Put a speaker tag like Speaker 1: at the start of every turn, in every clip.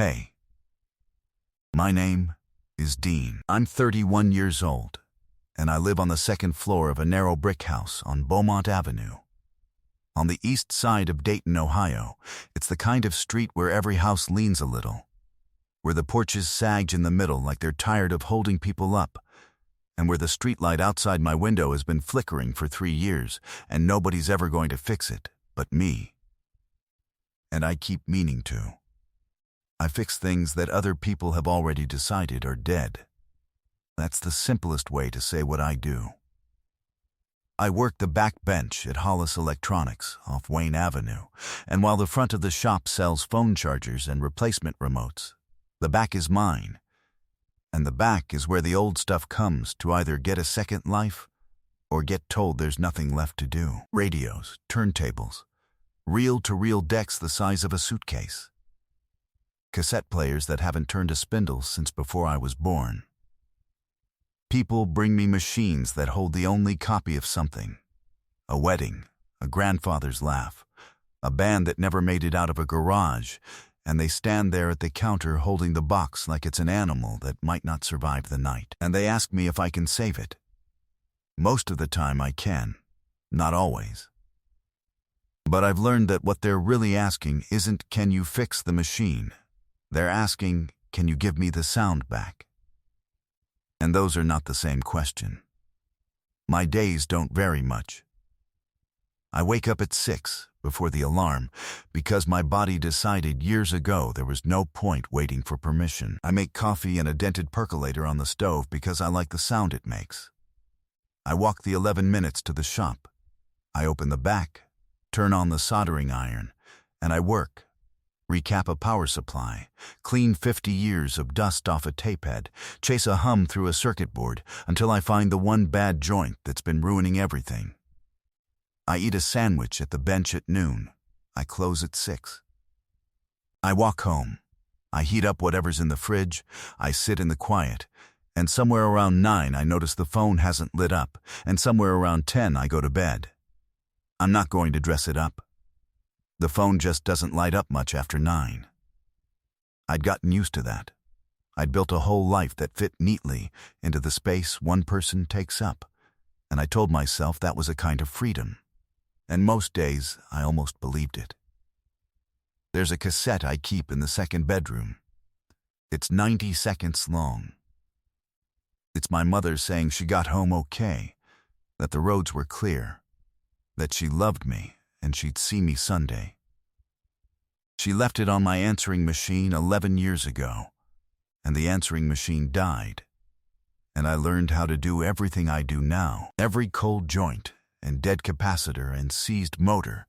Speaker 1: Hey, my name is Dean. I'm 31 years old, and I live on the second floor of a narrow brick house on Beaumont Avenue. On the east side of Dayton, Ohio, it's the kind of street where every house leans a little, where the porches sag in the middle like they're tired of holding people up, and where the streetlight outside my window has been flickering for 3 years, and nobody's ever going to fix it but me. And I keep meaning to. I fix things that other people have already decided are dead. That's the simplest way to say what I do. I work the back bench at Hollis Electronics off Wayne Avenue, and while the front of the shop sells phone chargers and replacement remotes, the back is mine. And the back is where the old stuff comes to either get a second life or get told there's nothing left to do. Radios, turntables, reel-to-reel decks the size of a suitcase, cassette players that haven't turned a spindle since before I was born. People bring me machines that hold the only copy of something: a wedding, a grandfather's laugh, a band that never made it out of a garage, and they stand there at the counter holding the box like it's an animal that might not survive the night. And they ask me if I can save it. Most of the time I can, not always. But I've learned that what they're really asking isn't, can you fix the machine? They're asking, can you give me the sound back? And those are not the same question. My days don't vary much. I wake up at 6 before the alarm because my body decided years ago there was no point waiting for permission. I make coffee in a dented percolator on the stove because I like the sound it makes. I walk the 11 minutes to the shop. I open the back, turn on the soldering iron, and I work. Recap a power supply, clean 50 years of dust off a tape head, chase a hum through a circuit board until I find the one bad joint that's been ruining everything. I eat a sandwich at the bench at noon. I close at 6. I walk home. I heat up whatever's in the fridge. I sit in the quiet. And somewhere around 9 I notice the phone hasn't lit up, and somewhere around 10 I go to bed. I'm not going to dress it up. The phone just doesn't light up much after 9. I'd gotten used to that. I'd built a whole life that fit neatly into the space one person takes up, and I told myself that was a kind of freedom. And most days, I almost believed it. There's a cassette I keep in the second bedroom. It's 90 seconds long. It's my mother saying she got home okay, that the roads were clear, that she loved me, and she'd see me Sunday. She left it on my answering machine 11 years ago, and the answering machine died. And I learned how to do everything I do now, every cold joint and dead capacitor and seized motor,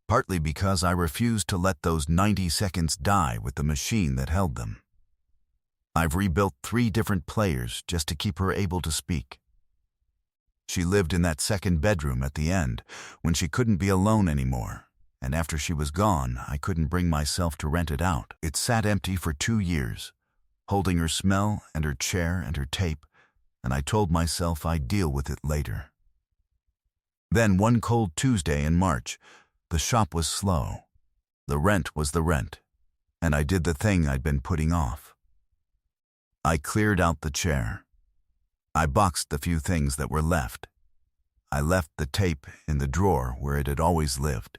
Speaker 1: partly because I refused to let those 90 seconds die with the machine that held them. I've rebuilt 3 different players just to keep her able to speak. She lived in that second bedroom at the end when she couldn't be alone anymore, and after she was gone, I couldn't bring myself to rent it out. It sat empty for 2 years, holding her smell and her chair and her tape, and I told myself I'd deal with it later. Then one cold Tuesday in March, the shop was slow. The rent was the rent, and I did the thing I'd been putting off. I cleared out the chair. I boxed the few things that were left. I left the tape in the drawer where it had always lived.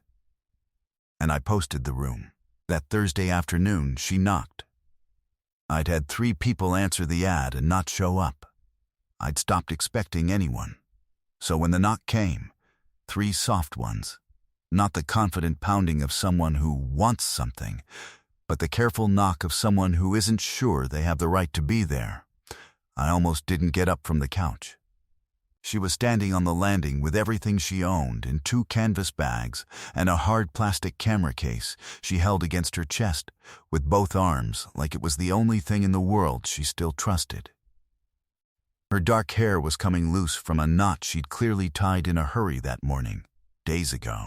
Speaker 1: And I posted the room. That Thursday afternoon, she knocked. I'd had 3 people answer the ad and not show up. I'd stopped expecting anyone. So when the knock came, 3 soft ones, not the confident pounding of someone who wants something, but the careful knock of someone who isn't sure they have the right to be there, I almost didn't get up from the couch. She was standing on the landing with everything she owned in 2 canvas bags and a hard plastic camera case she held against her chest with both arms like it was the only thing in the world she still trusted. Her dark hair was coming loose from a knot she'd clearly tied in a hurry that morning, days ago,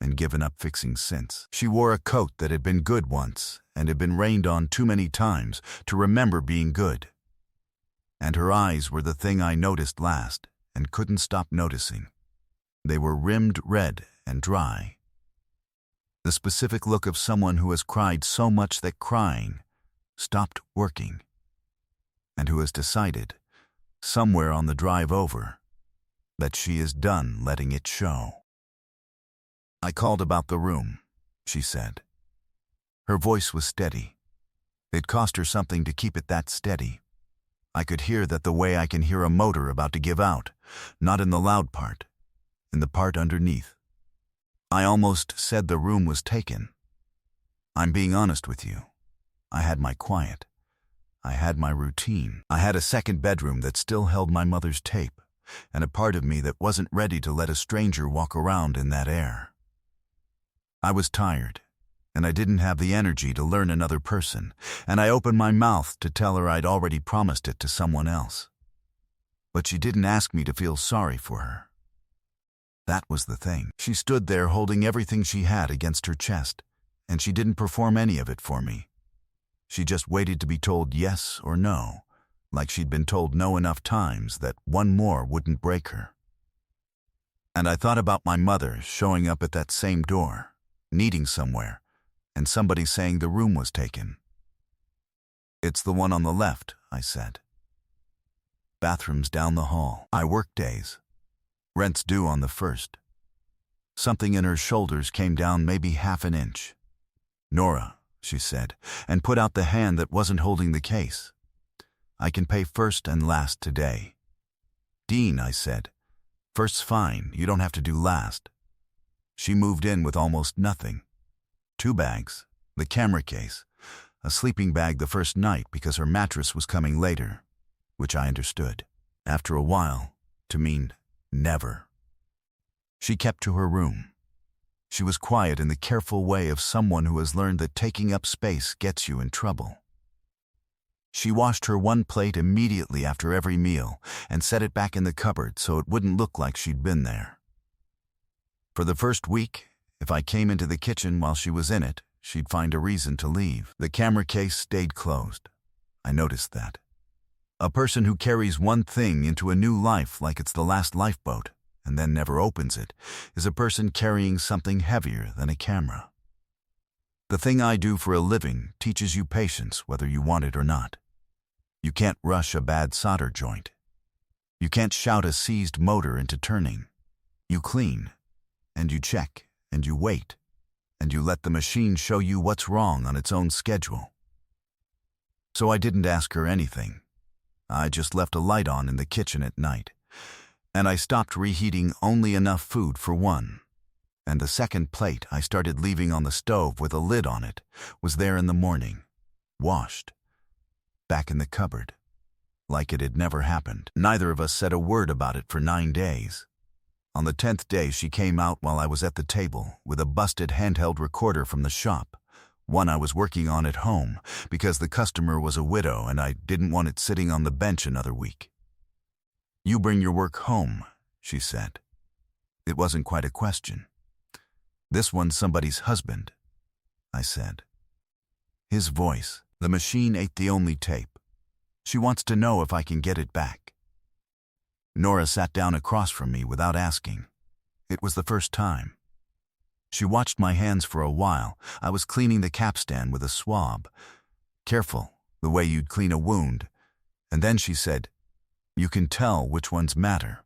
Speaker 1: and given up fixing since. She wore a coat that had been good once and had been rained on too many times to remember being good. And her eyes were the thing I noticed last and couldn't stop noticing. They were rimmed red and dry. The specific look of someone who has cried so much that crying stopped working, and who has decided, somewhere on the drive over, that she is done letting it show. I called about the room, she said. Her voice was steady. It cost her something to keep it that steady. I could hear that the way I can hear a motor about to give out, not in the loud part, in the part underneath. I almost said the room was taken. I'm being honest with you. I had my quiet. I had my routine. I had a second bedroom that still held my mother's tape, and a part of me that wasn't ready to let a stranger walk around in that air. I was tired, and I didn't have the energy to learn another person, and I opened my mouth to tell her I'd already promised it to someone else. But she didn't ask me to feel sorry for her. That was the thing. She stood there holding everything she had against her chest, and she didn't perform any of it for me. She just waited to be told yes or no, like she'd been told no enough times that one more wouldn't break her. And I thought about my mother showing up at that same door, needing somewhere, and somebody saying the room was taken. It's the one on the left, I said. Bathroom's down the hall. I work days. Rent's due on the 1st. Something in her shoulders came down maybe half an inch. Nora, she said, and put out the hand that wasn't holding the case. I can pay first and last today. Dean, I said. First's fine, you don't have to do last. She moved in with almost nothing. 2 bags, the camera case, a sleeping bag the first night because her mattress was coming later, which I understood, after a while, to mean never. She kept to her room. She was quiet in the careful way of someone who has learned that taking up space gets you in trouble. She washed her one plate immediately after every meal and set it back in the cupboard so it wouldn't look like she'd been there. For the first week, if I came into the kitchen while she was in it, she'd find a reason to leave. The camera case stayed closed. I noticed that. A person who carries one thing into a new life like it's the last lifeboat and then never opens it is a person carrying something heavier than a camera. The thing I do for a living teaches you patience whether you want it or not. You can't rush a bad solder joint. You can't shout a seized motor into turning. You clean, and you check, and you wait, and you let the machine show you what's wrong on its own schedule. So I didn't ask her anything. I just left a light on in the kitchen at night, and I stopped reheating only enough food for one. And the second plate I started leaving on the stove with a lid on it was there in the morning, washed, back in the cupboard, like it had never happened. Neither of us said a word about it for 9 days. On the 10th day, she came out while I was at the table with a busted handheld recorder from the shop, one I was working on at home because the customer was a widow and I didn't want it sitting on the bench another week. You bring your work home, she said. It wasn't quite a question. This one's somebody's husband, I said. His voice. The machine ate the only tape. She wants to know if I can get it back. Nora sat down across from me without asking. It was the first time. She watched my hands for a while. I was cleaning the capstan with a swab. Careful, the way you'd clean a wound. And then she said, "You can tell which ones matter.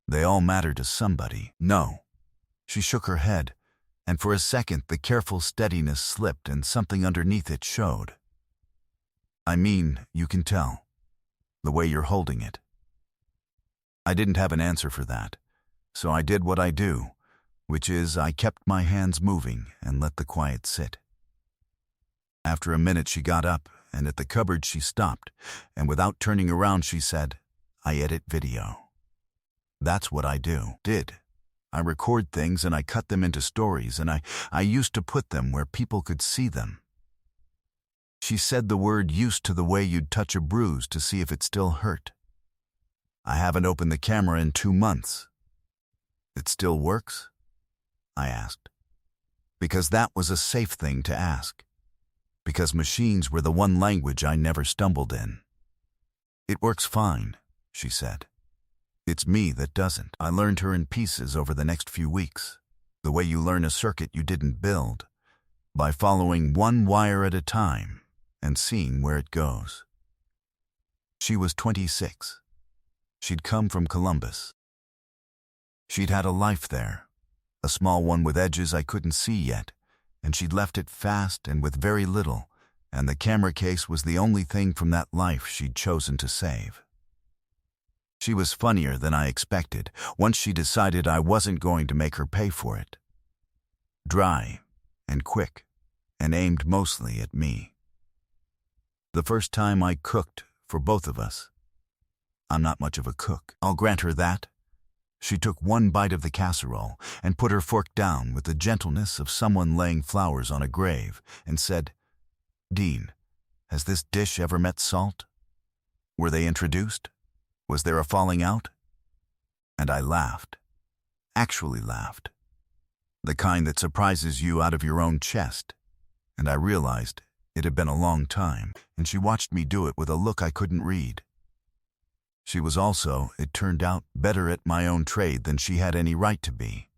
Speaker 1: They all matter to somebody." No. She shook her head, and for a second the careful steadiness slipped and something underneath it showed. I mean, you can tell. The way you're holding it. I didn't have an answer for that, so I did what I do, which is I kept my hands moving and let the quiet sit. After a minute she got up, and at the cupboard she stopped, and without turning around she said, "I edit video. That's what I did. I record things and I cut them into stories, and I used to put them where people could see them." She said the word used to the way you'd touch a bruise to see if it still hurt. I haven't opened the camera in 2 months. It still works? I asked. Because that was a safe thing to ask. Because machines were the one language I never stumbled in. It works fine, she said. It's me that doesn't. I learned her in pieces over the next few weeks, the way you learn a circuit you didn't build, by following one wire at a time and seeing where it goes. She was 26. She'd come from Columbus. She'd had a life there, a small one with edges I couldn't see yet, and she'd left it fast and with very little, and the camera case was the only thing from that life she'd chosen to save. She was funnier than I expected once she decided I wasn't going to make her pay for it. Dry and quick, and aimed mostly at me. The first time I cooked for both of us. I'm not much of a cook, I'll grant her that. She took one bite of the casserole and put her fork down with the gentleness of someone laying flowers on a grave and said, "Dean, has this dish ever met salt? Were they introduced? Was there a falling out?" And I laughed. Actually laughed. The kind that surprises you out of your own chest. And I realized it had been a long time, and she watched me do it with a look I couldn't read. She was also, it turned out, better at my own trade than she had any right to be.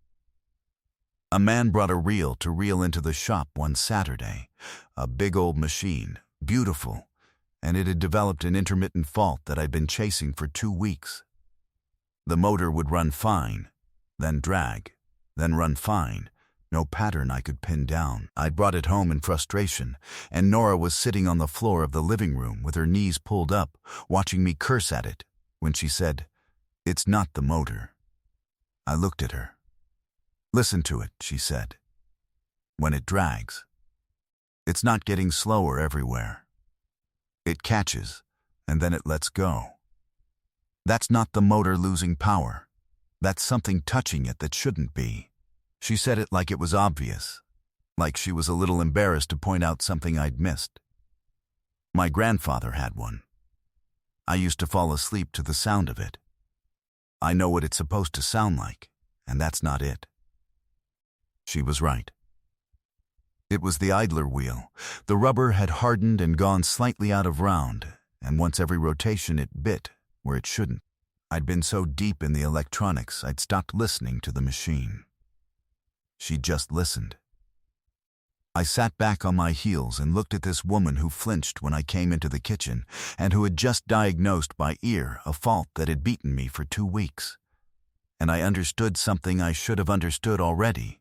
Speaker 1: A man brought a reel to reel into the shop one Saturday, a big old machine, beautiful, and it had developed an intermittent fault that I'd been chasing for 2 weeks. The motor would run fine, then drag, then run fine, no pattern I could pin down. I'd brought it home in frustration, and Nora was sitting on the floor of the living room with her knees pulled up, watching me curse at it, when she said, "It's not the motor." I looked at her. "Listen to it," she said. "When it drags, it's not getting slower everywhere. It catches, and then it lets go. That's not the motor losing power. That's something touching it that shouldn't be." She said it like it was obvious, like she was a little embarrassed to point out something I'd missed. My grandfather had one. I used to fall asleep to the sound of it. I know what it's supposed to sound like, and that's not it. She was right. It was the idler wheel. The rubber had hardened and gone slightly out of round, and once every rotation it bit where it shouldn't. I'd been so deep in the electronics I'd stopped listening to the machine. She just listened. I sat back on my heels and looked at this woman who flinched when I came into the kitchen and who had just diagnosed by ear a fault that had beaten me for 2 weeks. And I understood something I should have understood already.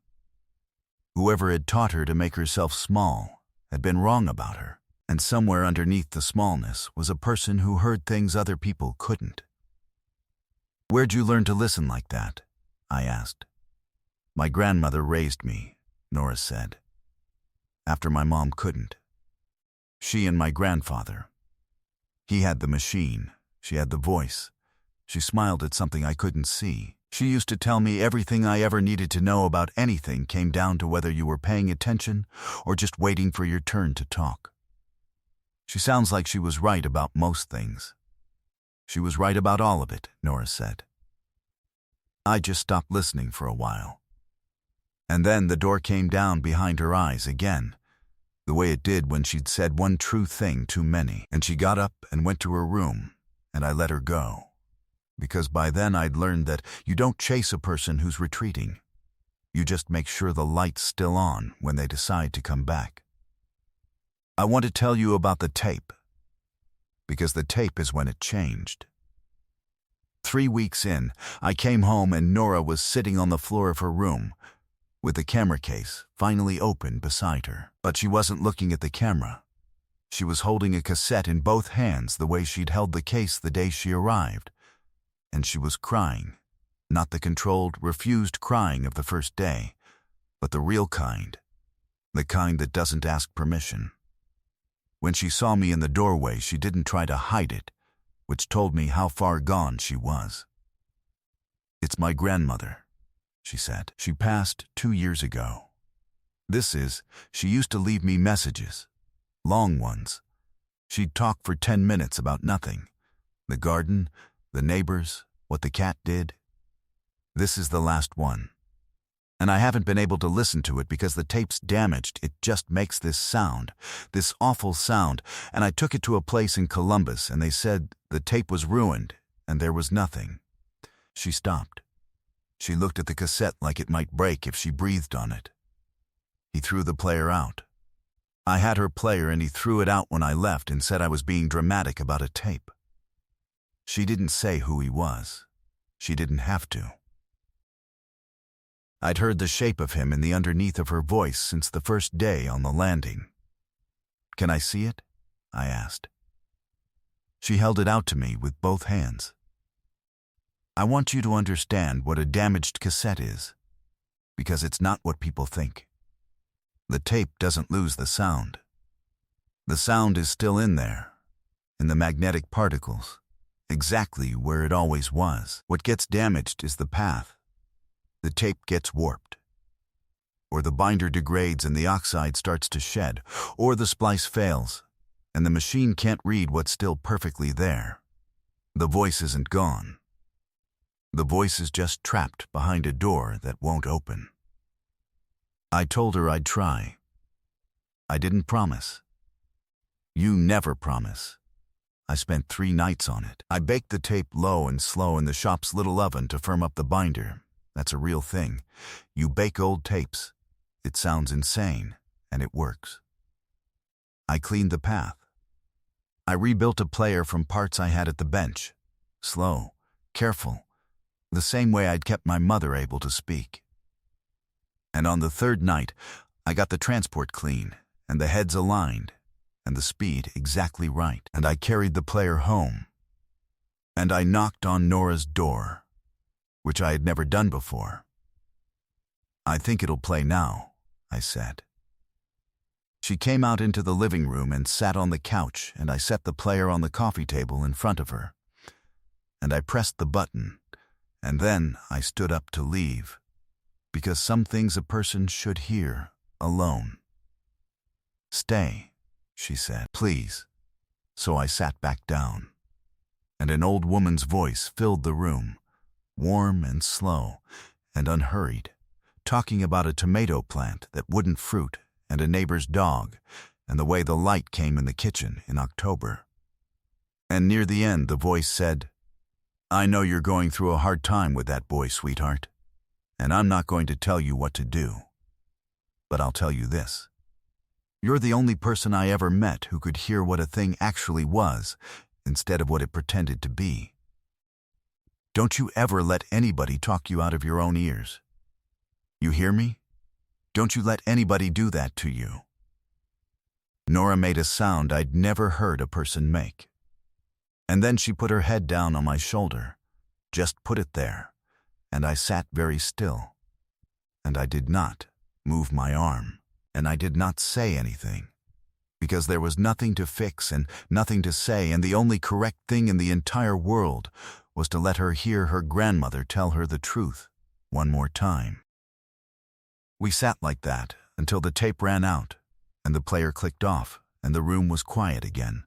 Speaker 1: Whoever had taught her to make herself small had been wrong about her, and somewhere underneath the smallness was a person who heard things other people couldn't. "Where'd you learn to listen like that?" I asked. "My grandmother raised me," Nora said. "After my mom couldn't. She and my grandfather. He had the machine. She had the voice. She smiled at something I couldn't see. She used to tell me everything I ever needed to know about anything came down to whether you were paying attention or just waiting for your turn to talk. She sounds like she was right about most things." "She was right about all of it," Nora said. I just stopped listening for a while. And then the door came down behind her eyes again, the way it did when she'd said one true thing too many, and she got up and went to her room, and I let her go. Because by then I'd learned that you don't chase a person who's retreating. You just make sure the light's still on when they decide to come back. I want to tell you about the tape, because the tape is when it changed. 3 weeks in, I came home and Nora was sitting on the floor of her room, with the camera case finally open beside her. But she wasn't looking at the camera. She was holding a cassette in both hands the way she'd held the case the day she arrived. And she was crying, not the controlled, refused crying of the first day, but the real kind, the kind that doesn't ask permission. When she saw me in the doorway, she didn't try to hide it, which told me how far gone she was. "It's my grandmother," she said. "She passed 2 years ago. She used to leave me messages, long ones. She'd talk for 10 minutes about nothing. The garden, the neighbors, what the cat did. This is the last one. And I haven't been able to listen to it because the tape's damaged. It just makes this sound, this awful sound, and I took it to a place in Columbus and they said the tape was ruined and there was nothing." She stopped. She looked at the cassette like it might break if she breathed on it. He threw the player out. I had her player and he threw it out when I left and said I was being dramatic about a tape. She didn't say who he was. She didn't have to. I'd heard the shape of him in the underneath of her voice since the first day on the landing. "Can I see it?" I asked. She held it out to me with both hands. "I want you to understand what a damaged cassette is, because it's not what people think. The tape doesn't lose the sound. The sound is still in there, in the magnetic particles, exactly where it always was. What gets damaged is the path. The tape gets warped, or the binder degrades and the oxide starts to shed, or the splice fails, and the machine can't read what's still perfectly there. The voice isn't gone. The voice is just trapped behind a door that won't open." I told her I'd try. I didn't promise. You never promise. I spent 3 nights on it. I baked the tape low and slow in the shop's little oven to firm up the binder. That's a real thing. You bake old tapes. It sounds insane, and it works. I cleaned the path. I rebuilt a player from parts I had at the bench. Slow, careful, the same way I'd kept my mother able to speak. And on the 3rd night, I got the transport clean, and the heads aligned, and the speed exactly right, and I carried the player home. And I knocked on Nora's door, which I had never done before. "I think it'll play now," I said. She came out into the living room and sat on the couch, and I set the player on the coffee table in front of her. And I pressed the button, and then I stood up to leave, because some things a person should hear alone. "Stay," she said, "please." So I sat back down, and an old woman's voice filled the room, warm and slow and unhurried, talking about a tomato plant that wouldn't fruit and a neighbor's dog and the way the light came in the kitchen in October. And near the end, the voice said, "I know you're going through a hard time with that boy, sweetheart, and I'm not going to tell you what to do. But I'll tell you this. You're the only person I ever met who could hear what a thing actually was instead of what it pretended to be. Don't you ever let anybody talk you out of your own ears. You hear me? Don't you let anybody do that to you." Nora made a sound I'd never heard a person make. And then she put her head down on my shoulder, just put it there, and I sat very still. And I did not move my arm, and I did not say anything, because there was nothing to fix and nothing to say, and the only correct thing in the entire world was to let her hear her grandmother tell her the truth one more time. We sat like that until the tape ran out, and the player clicked off, and the room was quiet again.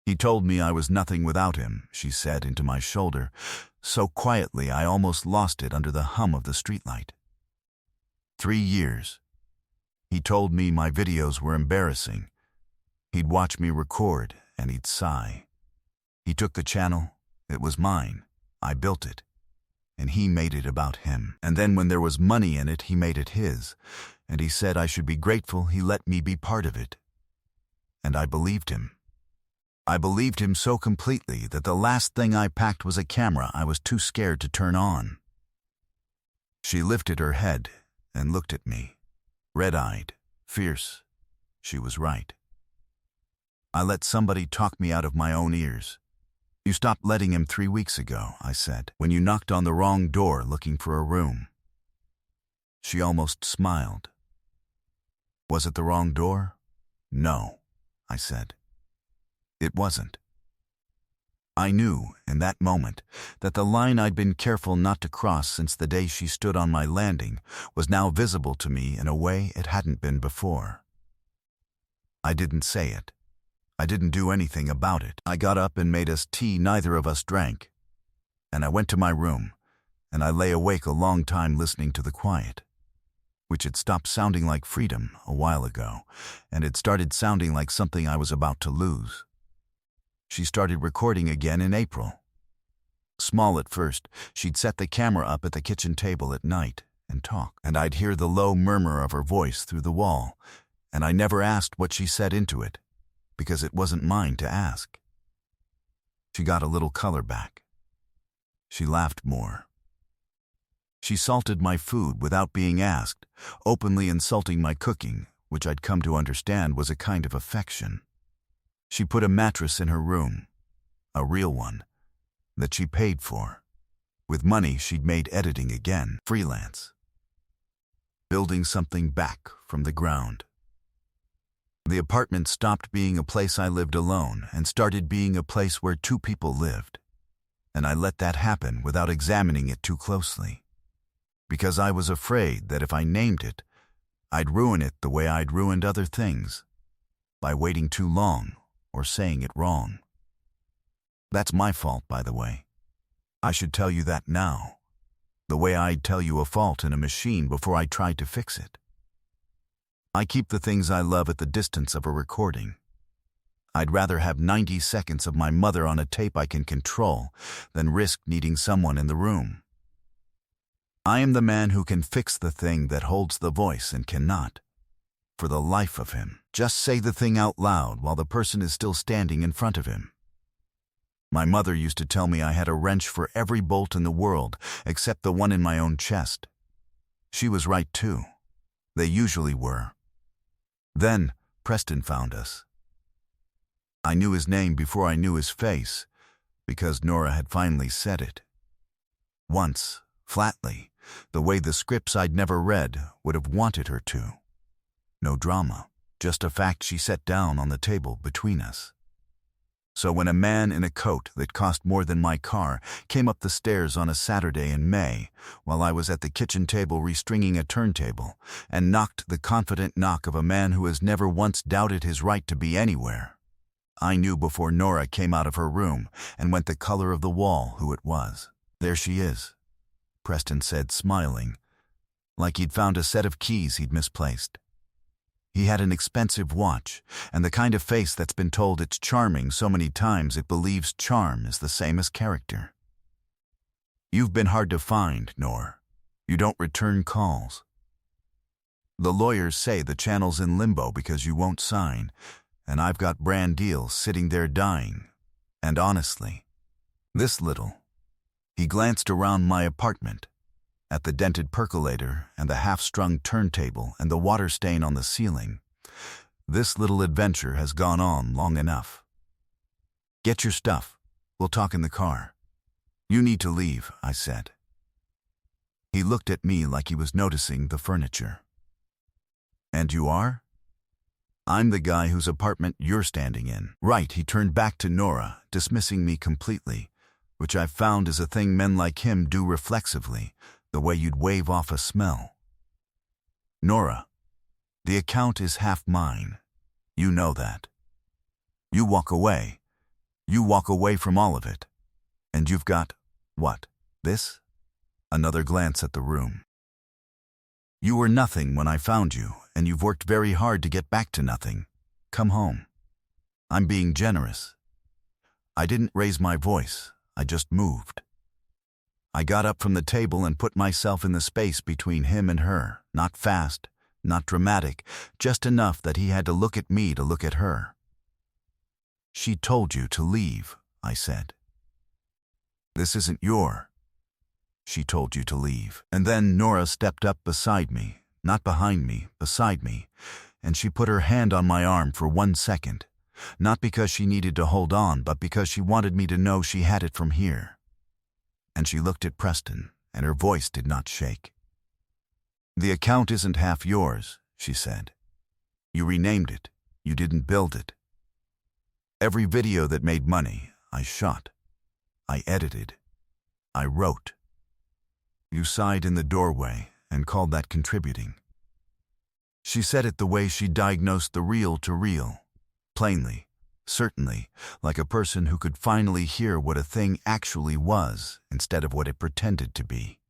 Speaker 1: "He told me I was nothing without him," she said into my shoulder, so quietly I almost lost it under the hum of the streetlight. 3 years. He told me my videos were embarrassing. He'd watch me record, and he'd sigh. He took the channel. It was mine. I built it. And he made it about him. And then when there was money in it, he made it his. And he said I should be grateful he let me be part of it. And I believed him. I believed him so completely that the last thing I packed was a camera I was too scared to turn on. She lifted her head and looked at me, red-eyed, fierce. She was right. I let somebody talk me out of my own ears. "You stopped letting him 3 weeks ago," I said, "when you knocked on the wrong door looking for a room." She almost smiled. "Was it the wrong door?" "No," I said. It wasn't. I knew, in that moment, that the line I'd been careful not to cross since the day she stood on my landing was now visible to me in a way it hadn't been before. I didn't say it. I didn't do anything about it. I got up and made us tea neither of us drank. And I went to my room, and I lay awake a long time listening to the quiet, which had stopped sounding like freedom a while ago, and it started sounding like something I was about to lose. She started recording again in April. Small at first, she'd set the camera up at the kitchen table at night and talk, and I'd hear the low murmur of her voice through the wall, and I never asked what she said into it, because it wasn't mine to ask. She got a little color back. She laughed more. She salted my food without being asked, openly insulting my cooking, which I'd come to understand was a kind of affection. She put a mattress in her room, a real one, that she paid for, with money she'd made editing again, freelance, building something back from the ground. The apartment stopped being a place I lived alone and started being a place where two people lived, and I let that happen without examining it too closely, because I was afraid that if I named it, I'd ruin it the way I'd ruined other things, by waiting too long or saying it wrong. That's my fault, by the way. I should tell you that now, the way I'd tell you a fault in a machine before I tried to fix it. I keep the things I love at the distance of a recording. I'd rather have 90 seconds of my mother on a tape I can control than risk needing someone in the room. I am the man who can fix the thing that holds the voice and cannot, for the life of him, just say the thing out loud while the person is still standing in front of him. My mother used to tell me I had a wrench for every bolt in the world except the one in my own chest. She was right too. They usually were. Then Preston found us. I knew his name before I knew his face, because Nora had finally said it. Once, flatly, the way the scripts I'd never read would have wanted her to. No drama, just a fact she set down on the table between us. So when a man in a coat that cost more than my car came up the stairs on a Saturday in May, while I was at the kitchen table restringing a turntable, and knocked the confident knock of a man who has never once doubted his right to be anywhere, I knew before Nora came out of her room and went the color of the wall who it was. "There she is," Preston said, smiling, like he'd found a set of keys he'd misplaced. He had an expensive watch, and the kind of face that's been told it's charming so many times it believes charm is the same as character. "You've been hard to find, Nor. You don't return calls. The lawyers say the channel's in limbo because you won't sign, and I've got brand deals sitting there dying. And honestly, this little..." He glanced around my apartment, at the dented percolator and the half-strung turntable and the water stain on the ceiling. "This little adventure has gone on long enough. Get your stuff. We'll talk in the car." "You need to leave," I said. He looked at me like he was noticing the furniture. "And you are?" "I'm the guy whose apartment you're standing in." "Right," he turned back to Nora, dismissing me completely, which I've found is a thing men like him do reflexively, the way you'd wave off a smell. "Nora, the account is half mine. You know that. You walk away. You walk away from all of it. And you've got, what, this?" Another glance at the room. "You were nothing when I found you, and you've worked very hard to get back to nothing. Come home." I'm being generous. I didn't raise my voice. I just moved. I got up from the table and put myself in the space between him and her, not fast, not dramatic, just enough that he had to look at me to look at her. "She told you to leave," I said. "This isn't your..." "She told you to leave." And then Nora stepped up beside me, not behind me, beside me, and she put her hand on my arm for 1 second, not because she needed to hold on, but because she wanted me to know she had it from here. And she looked at Preston, and her voice did not shake. "The account isn't half yours," she said. "You renamed it. You didn't build it. Every video that made money, I shot. I edited. I wrote. You sighed in the doorway and called that contributing." She said it the way she diagnosed the real to real, plainly, certainly, like a person who could finally hear what a thing actually was instead of what it pretended to be.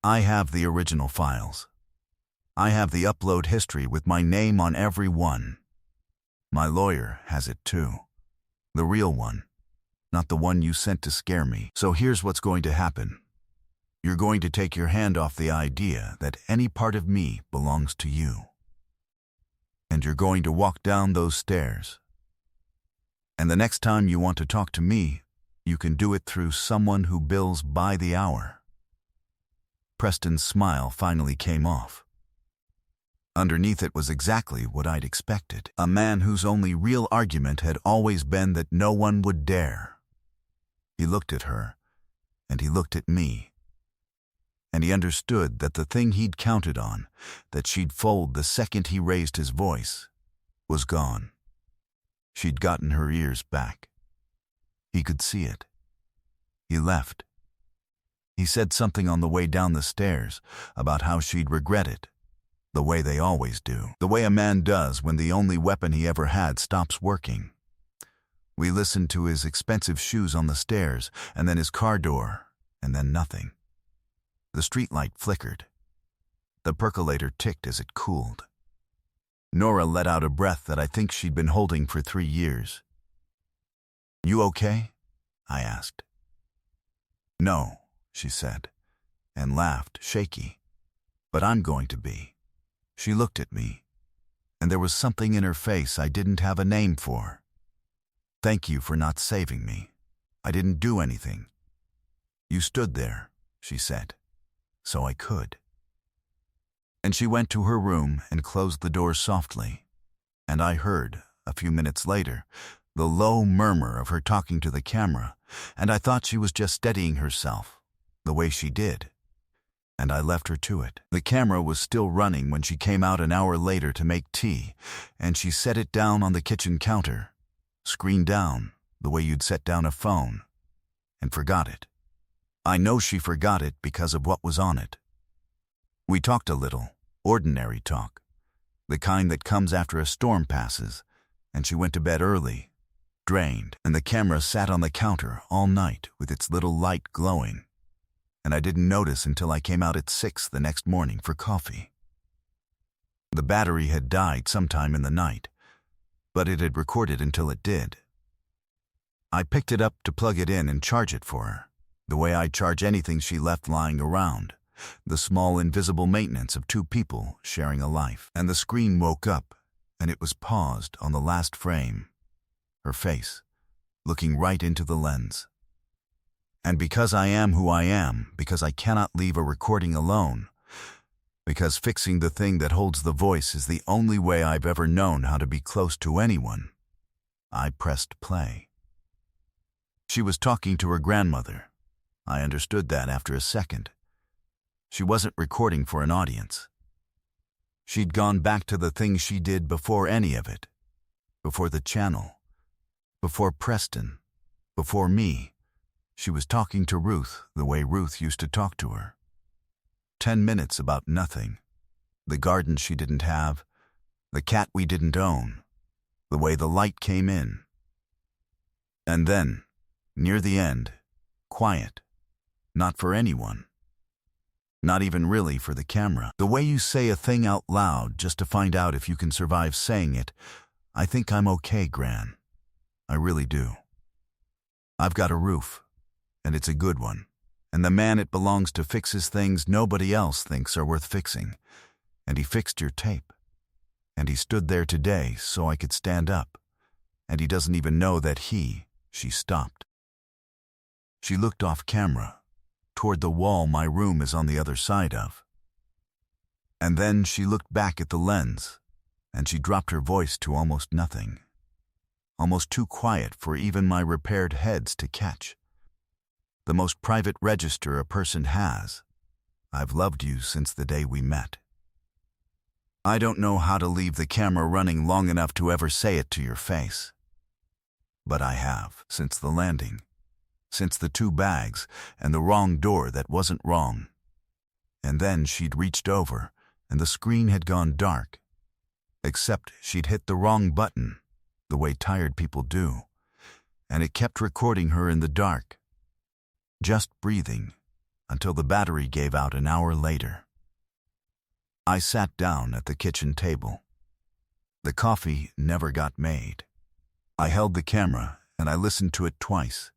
Speaker 1: I have the original files. I have the upload history with my name on every one. My lawyer has it too. The real one, not the one you sent to scare me. So here's what's going to happen. You're going to take your hand off the idea that any part of me belongs to you. and you're going to walk down those stairs. And the next time you want to talk to me, you can do it through someone who bills by the hour." Preston's smile finally came off. Underneath it was exactly what I'd expected. A man whose only real argument had always been that no one would dare. He looked at her, and he looked at me. And he understood that the thing he'd counted on, that she'd fold the second he raised his voice, was gone. She'd gotten her ears back. He could see it. He left. He said something on the way down the stairs about how she'd regret it, the way they always do, the way a man does when the only weapon he ever had stops working. We listened to his expensive shoes on the stairs, and then his car door, and then nothing. The streetlight flickered. The percolator ticked as it cooled. Nora let out a breath that I think she'd been holding for 3 years. "You okay?" I asked. "No," she said, and laughed, shaky. "But I'm going to be." She looked at me, and there was something in her face I didn't have a name for. "Thank you for not saving me. I didn't do anything. You stood there," she said, "so I could." And she went to her room and closed the door softly, and I heard, a few minutes later, the low murmur of her talking to the camera, and I thought she was just steadying herself, the way she did, and I left her to it. The camera was still running when she came out an hour later to make tea, and she set it down on the kitchen counter, screen down, the way you'd set down a phone, and forgot it. I know she forgot it because of what was on it. We talked a little, ordinary talk, the kind that comes after a storm passes, and she went to bed early, drained, and the camera sat on the counter all night with its little light glowing, and I didn't notice until I came out at 6 the next morning for coffee. The battery had died sometime in the night, but it had recorded until it did. I picked it up to plug it in and charge it for her, the way I'd charge anything she left lying around, the small invisible maintenance of 2 people sharing a life. And the screen woke up, and it was paused on the last frame, her face, looking right into the lens. And because I am who I am, because I cannot leave a recording alone, because fixing the thing that holds the voice is the only way I've ever known how to be close to anyone, I pressed play. She was talking to her grandmother. I understood that after a second. She wasn't recording for an audience. She'd gone back to the things she did before any of it, before the channel, before Preston, before me. She was talking to Ruth the way Ruth used to talk to her. 10 minutes about nothing. The garden she didn't have, the cat we didn't own, the way the light came in. And then, near the end, quiet, not for anyone. Not even really for the camera. The way you say a thing out loud just to find out if you can survive saying it, I think I'm okay, Gran. I really do. I've got a roof, and it's a good one, and the man it belongs to fixes things nobody else thinks are worth fixing, and he fixed your tape, and he stood there today so I could stand up, and he doesn't even know that she stopped. She looked off camera, toward the wall my room is on the other side of. And then she looked back at the lens, and she dropped her voice to almost nothing. Almost too quiet for even my repaired heads to catch. The most private register a person has. I've loved you since the day we met. I don't know how to leave the camera running long enough to ever say it to your face. But I have, since the landing. Since the 2 bags and the wrong door that wasn't wrong. And then she'd reached over, and the screen had gone dark. Except she'd hit the wrong button, the way tired people do, and it kept recording her in the dark, just breathing, until the battery gave out an hour later. I sat down at the kitchen table. The coffee never got made. I held the camera, and I listened to it twice.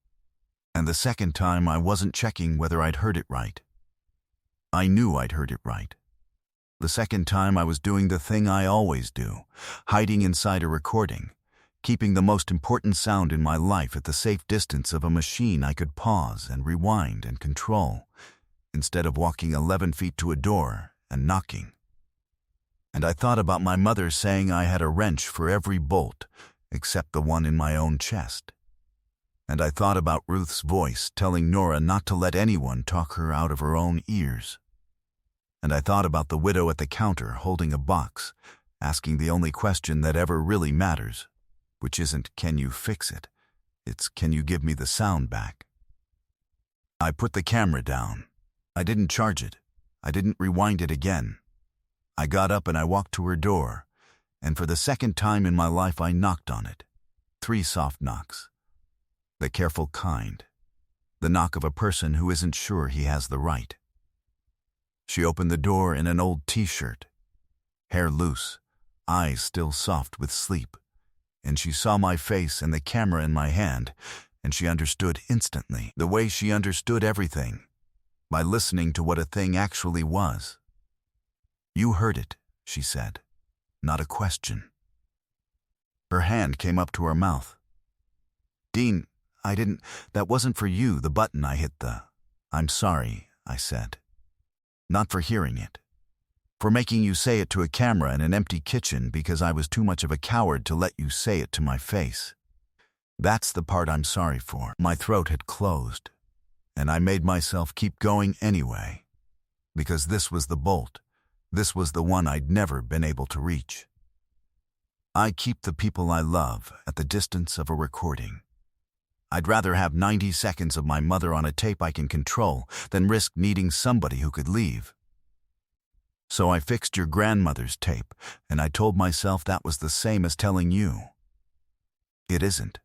Speaker 1: And the second time I wasn't checking whether I'd heard it right. I knew I'd heard it right. The second time I was doing the thing I always do, hiding inside a recording, keeping the most important sound in my life at the safe distance of a machine I could pause and rewind and control, instead of walking 11 feet to a door and knocking. And I thought about my mother saying I had a wrench for every bolt, except the one in my own chest. And I thought about Ruth's voice telling Nora not to let anyone talk her out of her own ears. And I thought about the widow at the counter holding a box, asking the only question that ever really matters, which isn't, "Can you fix it?" It's, "Can you give me the sound back?" I put the camera down. I didn't charge it. I didn't rewind it again. I got up and I walked to her door, and for the second time in my life I knocked on it. 3 soft knocks. The careful kind. The knock of a person who isn't sure he has the right. She opened the door in an old t-shirt, hair loose, eyes still soft with sleep, and she saw my face and the camera in my hand, and she understood instantly, the way she understood everything, by listening to what a thing actually was. "You heard it," she said, not a question. Her hand came up to her mouth. "Dean, that wasn't for you, the button I hit I'm sorry," I said. "Not for hearing it. For making you say it to a camera in an empty kitchen because I was too much of a coward to let you say it to my face. That's the part I'm sorry for." My throat had closed, and I made myself keep going anyway, because this was the bolt. This was the one I'd never been able to reach. I keep the people I love at the distance of a recording. I'd rather have 90 seconds of my mother on a tape I can control than risk needing somebody who could leave. So I fixed your grandmother's tape, and I told myself that was the same as telling you. It isn't.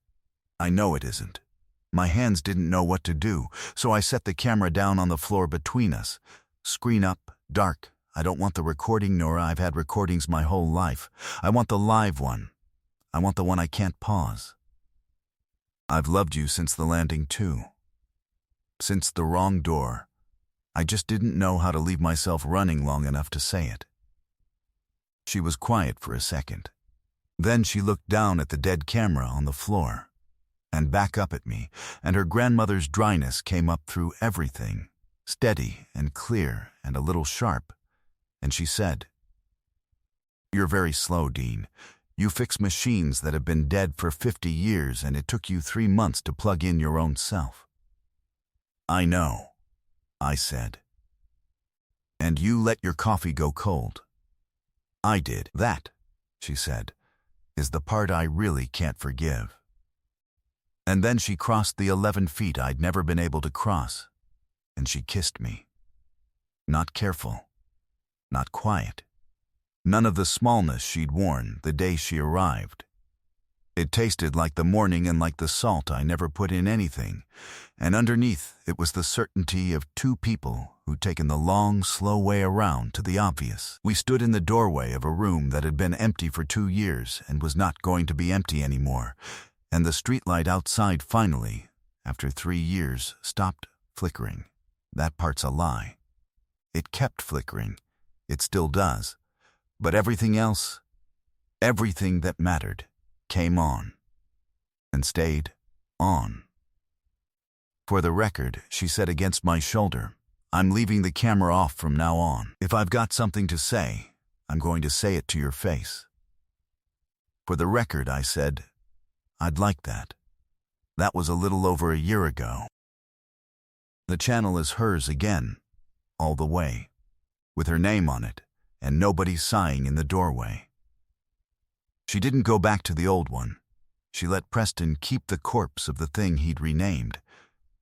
Speaker 1: I know it isn't. My hands didn't know what to do, so I set the camera down on the floor between us. Screen up, dark. I don't want the recording, Nora. I've had recordings my whole life. I want the live one. I want the one I can't pause. I've loved you since the landing too. Since the wrong door. I just didn't know how to leave myself running long enough to say it. She was quiet for a second. Then she looked down at the dead camera on the floor, and back up at me, and her grandmother's dryness came up through everything, steady and clear and a little sharp, and she said, "You're very slow, Dean. You fix machines that have been dead for 50 years, and it took you 3 months to plug in your own self." "I know," I said. "And you let your coffee go cold." "I did." "That," she said, "is the part I really can't forgive." And then she crossed the 11 feet I'd never been able to cross, and she kissed me. Not careful, not quiet. None of the smallness she'd worn the day she arrived. It tasted like the morning and like the salt I never put in anything, and underneath it was the certainty of 2 people who'd taken the long, slow way around to the obvious. We stood in the doorway of a room that had been empty for 2 years and was not going to be empty anymore, and the streetlight outside finally, after 3 years, stopped flickering. That part's a lie. It kept flickering. It still does. But everything else, everything that mattered, came on and stayed on. "For the record," she said against my shoulder, "I'm leaving the camera off from now on. If I've got something to say, I'm going to say it to your face." "For the record," I said, "I'd like that. That was a little over a year ago." The channel is hers again, all the way, with her name on it, and nobody sighing in the doorway. She didn't go back to the old one. She let Preston keep the corpse of the thing he'd renamed,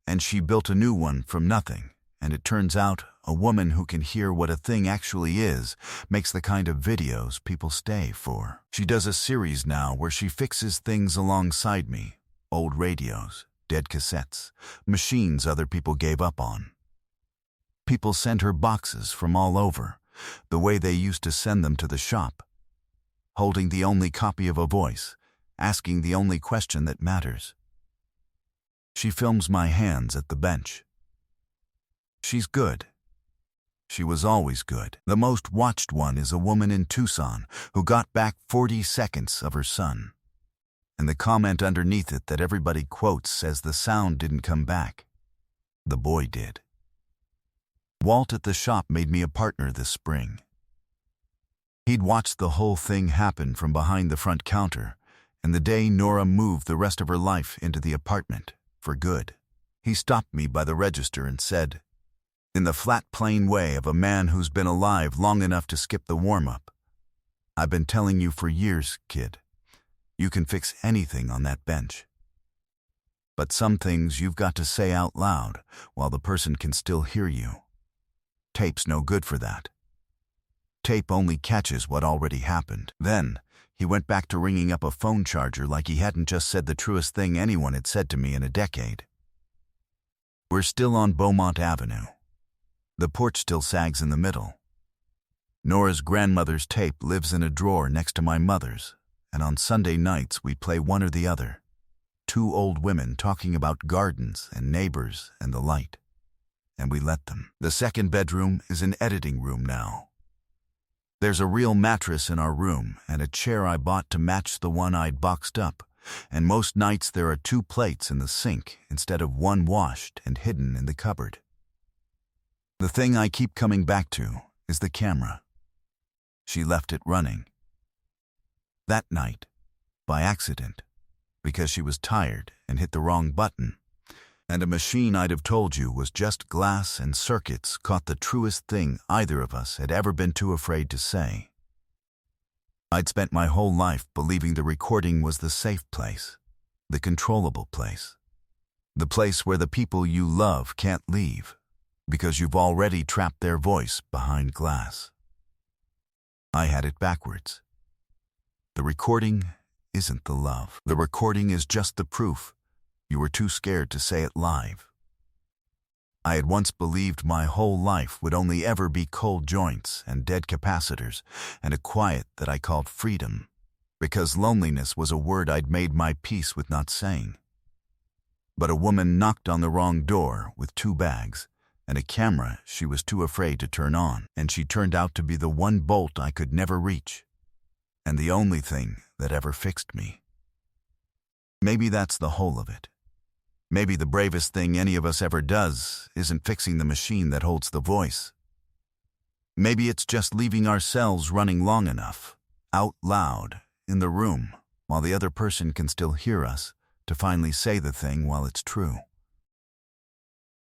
Speaker 1: and she built a new one from nothing, and it turns out a woman who can hear what a thing actually is makes the kind of videos people stay for. She does a series now where she fixes things alongside me, old radios, dead cassettes, machines other people gave up on. People send her boxes from all over, the way they used to send them to the shop, holding the only copy of a voice, asking the only question that matters. She films my hands at the bench. She's good. She was always good. The most watched one is a woman in Tucson who got back 40 seconds of her son. And the comment underneath it that everybody quotes says the sound didn't come back. The boy did. Walt at the shop made me a partner this spring. He'd watched the whole thing happen from behind the front counter, and the day Nora moved the rest of her life into the apartment, for good. He stopped me by the register and said, in the flat, plain way of a man who's been alive long enough to skip the warm-up, "I've been telling you for years, kid. You can fix anything on that bench. But some things you've got to say out loud while the person can still hear you. Tape's no good for that. Tape only catches what already happened." Then, he went back to ringing up a phone charger like he hadn't just said the truest thing anyone had said to me in a decade. We're still on Beaumont Avenue. The porch still sags in the middle. Nora's grandmother's tape lives in a drawer next to my mother's, and on Sunday nights we play one or the other. Two old women talking about gardens and neighbors and the light. And we let them. The second bedroom is an editing room now. There's a real mattress in our room and a chair I bought to match the one I'd boxed up, and most nights there are 2 plates in the sink instead of one washed and hidden in the cupboard. The thing I keep coming back to is the camera. She left it running. That night, by accident, because she was tired and hit the wrong button, and a machine I'd have told you was just glass and circuits caught the truest thing either of us had ever been too afraid to say. I'd spent my whole life believing the recording was the safe place, the controllable place, the place where the people you love can't leave, because you've already trapped their voice behind glass. I had it backwards. The recording isn't the love. The recording is just the proof. You were too scared to say it live. I had once believed my whole life would only ever be cold joints and dead capacitors and a quiet that I called freedom, because loneliness was a word I'd made my peace with not saying. But a woman knocked on the wrong door with 2 bags, and a camera she was too afraid to turn on, and she turned out to be the one bolt I could never reach, and the only thing that ever fixed me. Maybe that's the whole of it. Maybe the bravest thing any of us ever does isn't fixing the machine that holds the voice. Maybe it's just leaving ourselves running long enough, out loud, in the room, while the other person can still hear us, to finally say the thing while it's true.